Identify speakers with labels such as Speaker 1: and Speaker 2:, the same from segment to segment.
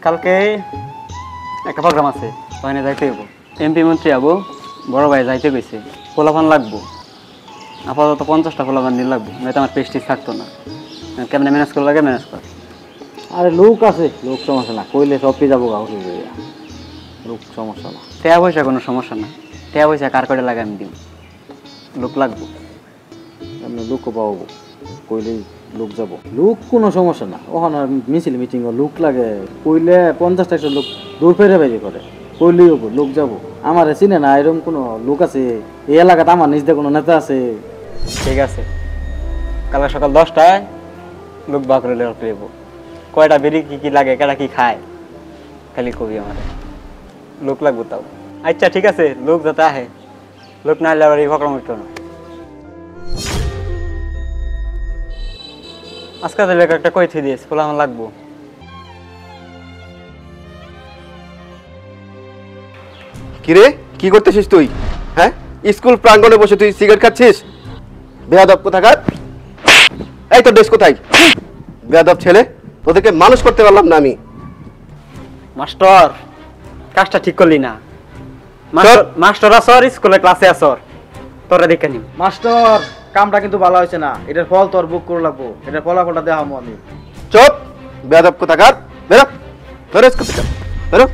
Speaker 1: কালকে একটা প্রোগ্রাম আছে, ওখানে যাইতে হইব। এমপি মন্ত্রী আবু বড় ভাই যাইতে গেছে, পোলাপান লাগবো। আপাতত 50টা পোলাপান দিন লাগবো, নয়তো আমার প্রেস্টিজ থাকতো না। কেমনে ম্যানেজ করে লাগে ম্যানেজ কর।
Speaker 2: আরে লোক আছে, লোক সমস্যা না, কইলে সবকে যাবো কাউকে, লোক সমস্যা না।
Speaker 1: টাকা পয়সা কোনো সমস্যা না, টাকা পয়সা কার করে লাগে আমি দিব, লোক লাগবো।
Speaker 2: আপনি লোক পাবো, কইলেই লোক যাব, লোক কোনো সমস্যা না। ওখানে মিছিল মিটিং লোক লাগে, কইলে 50টা একটা লোক দূর ফেরে বাইরে করে, কইলেই হবো, লোক যাব। আমার চিনে না এরকম কোনো লোক আছে এই এলাকাতে? আমার নিজে কোনো নেতা আছে?
Speaker 1: ঠিক আছে, কালকে সকাল 10টায় লোক বা করে দেব। কয়টা বেরি কি কি লাগে, কেটা কি খায়, খালি কবি আমার লোক লাগবো তাও। আচ্ছা ঠিক আছে, লোক যাতে আহে, লোক না এলে আবার এই প্রোগ্রাম হইতো না। আজকে তাহলে একটা কই থুই দিয়েছে, বলে আমার লাগবো।
Speaker 3: কিরে, কি করতেছিস তুই? হ্যাঁ, স্কুল প্রাঙ্গণে বসে তুই সিগারেট খাচ্ছিস? বেয়াদব কোথাকার! এই তোর ড্রেস কোথায়? বেয়াদব ছেলে, তোদেরকে মানুষ করতে পারলাম না আমি।
Speaker 1: মাস্টার, কাজটা ঠিক করলি না। মাস্টার আসর, স্কুলে ক্লাসে আসর, তোরা দেখে নি।
Speaker 2: মাস্টার, কামটা কিন্তু ভালো হয়েছে না, এটার ফল তোর বুক করে লাগবো, এটার ফলাফলটা দেখাবো আমি।
Speaker 3: চুপ, বেয়াদব কোথাকার! বেরো, বেরো স্কুল থেকে, বেরো।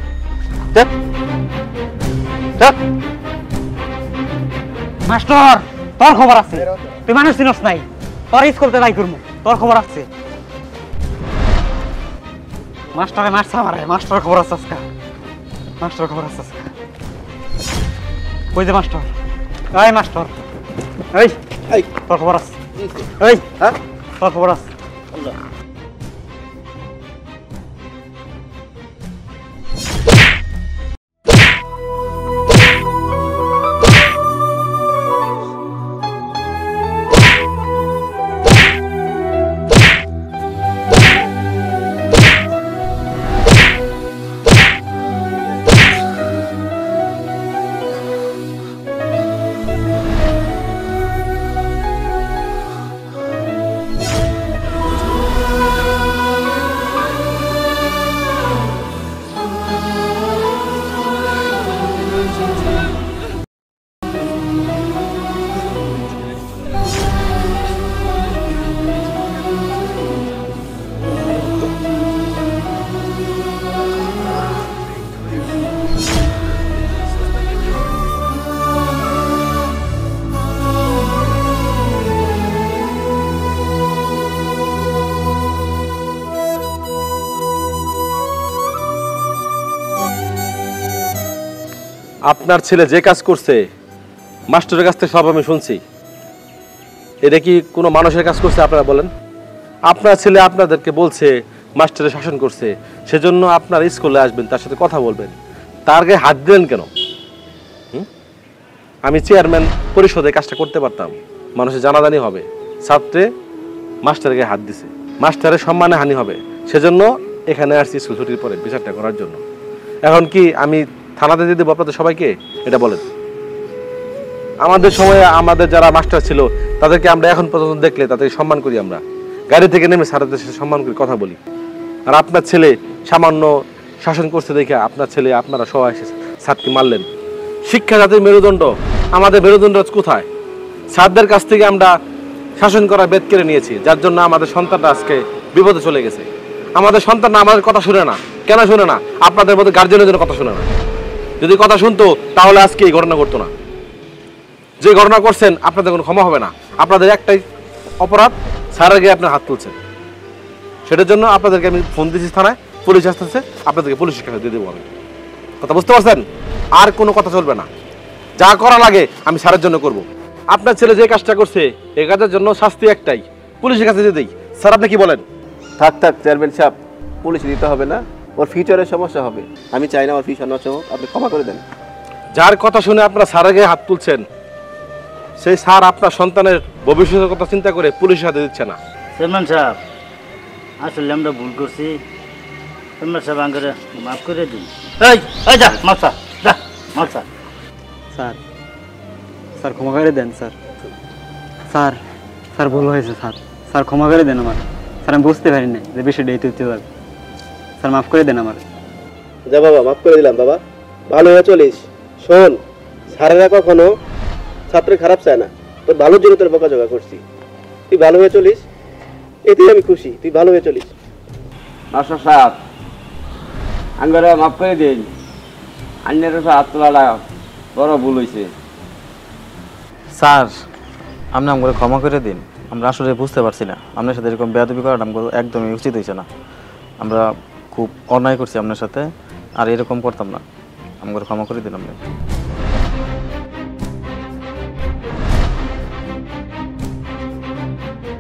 Speaker 1: মাস্টার, তোর খবর আছে, তুই মানুষ চিনস নাই, তোর স্কুলতে যাই করবো, তোর খবর আছে। মাস্টারে মারছে আমারে, মাস্টার খবর আছে আজকা, মাস্টার খবর আছে আজকা। কই যে মাস্টার? এই মাস্টার, এই তোর খবর আছে, এই
Speaker 3: হ্যাঁ
Speaker 1: তোর খবর আছে।
Speaker 4: আপনার ছেলে যে কাজ করছে মাস্টারের কাছ থেকে সব আমি শুনছি। এটা কি কোনো মানুষের কাজ করছে আপনারা বলেন? আপনার ছেলে আপনাদেরকে বলছে মাস্টারের শাসন করছে, সেজন্য আপনার স্কুলে আসবেন, তার সাথে কথা বলবেন, তার গায়ে হাত দিলেন কেন? আমি চেয়ারম্যান পরিষদে কাজটা করতে পারতাম, মানুষের জানাজানি হবে, ছাত্রে মাস্টারের গায়ে হাত দিছে, মাস্টারের সম্মানে হানি হবে, সেজন্য এখানে আসছি স্কুল ছুটির পরে বিচারটা করার জন্য। এখন কি আমি থানাতে দিয়ে দেবো আপনাদের সবাইকে? এটা বলেন। আমাদের সময়ে আমাদের যারা মাস্টার ছিল তাদেরকে আমরা এখন পর্যন্ত দেখলে তাদেরকে সম্মান করি, আমরা গাড়ি থেকে নেমে স্যারদের সাথে সম্মান করি, কথা বলি। আর আপনার ছেলে সামান্য শাসন করছে দেখে আপনার ছেলে আপনারা সবাই এসে স্যারকে মারলেন। শিক্ষা জাতির মেরুদণ্ড, আমাদের মেরুদণ্ড কোথায়? স্যারদের কাছ থেকে আমরা শাসন করা বেদ কেড়ে নিয়েছি, যার জন্য আমাদের সন্তানরা আজকে বিপদে চলে গেছে। আমাদের সন্তানরা আমাদের কথা শুনে না। কেন শুনে না? আপনাদের মধ্যে গার্জেনের জন্য কথা শুনে না। যদি কথা শুনতো তাহলে আজকে এই ঘটনা ঘটতো না। যে ঘটনা করছেন আপনাদের কোনো ক্ষমা হবে না। আপনাদের একটাই অপরাধ, স্যারের গায়ে আপনার হাত তুলছেন, সেটার জন্য আপনাদেরকে আমি ফোন দিয়েছি থানায়, পুলিশ আসতেছে, আপনাদেরকে পুলিশ শিক্ষা দিয়ে দেবো আমি। কথা বুঝতে পারছেন? আর কোনো কথা চলবে না, যা করা লাগে আমি স্যারের জন্য করব। আপনার ছেলে যে কাজটা করছে এই কাজের জন্য শাস্তি একটাই, পুলিশের কাছে দিয়ে দেই। স্যার আপনি কি বলেন?
Speaker 3: থাক থাক চেয়ারম্যান সাহেব, পুলিশ দিতে হবে না, ওর ফিউচারের সমস্যা হবে। আমি চাই না ওর ফিউচার নষ্ট হোক, আপনি ক্ষমা করে দেন।
Speaker 4: যার কথা শুনে আপনারা স্যারের গায়ে হাত তুলছেন, সেই স্যার আপনার সন্তানের ভবিষ্যতের কথা চিন্তা করে পুলিশের হাতে দিচ্ছে না।
Speaker 2: চেয়ারম্যান সাহেব, আসলে আমরা ভুল করছি, চেয়ারম্যান সাহেব আমাকে মাফ করে দিন। এই যা মাফ যা মাফ
Speaker 1: স্যার, স্যার ক্ষমা করে দেন স্যার। স্যার, স্যার ভুল হয়েছে স্যার, স্যার ক্ষমা করে দেন আমার। স্যার আমি বুঝতে পারি না যে বিষয়টা এই হতে যাবে। স্যার মাফ করে দেন আমার।
Speaker 3: যা বাবা, মাফ করে দিলাম বাবা, ভালো হয়ে চলিস। শোন, স্যারেরা কখনো ছাত্রের খারাপ চায় না, তোর ভালোর জন্য তোর বকাঝকা করছি। তুই ভালো হয়ে চলিস, এতেই আমি খুশি। তুই ভালো হয়ে চলিস।
Speaker 1: মাস্টার সাহেব, আঙ্গরে মাফ করে দিন। আন্যের হাত তোলা বড় ভুল হয়েছে।
Speaker 2: স্যার, আপনি আমাকে ক্ষমা করে দিন। আমরা আসলে বুঝতে পারছি না আপনার সাথে এরকম বেয়াদবি করাটা আমাকে একদমই উচিত হয়েছে না। আমরা খুব অন্যায় করছি আপনার সাথে, আর এরকম করতাম না। আমাকে ক্ষমা করে দিন আপনি।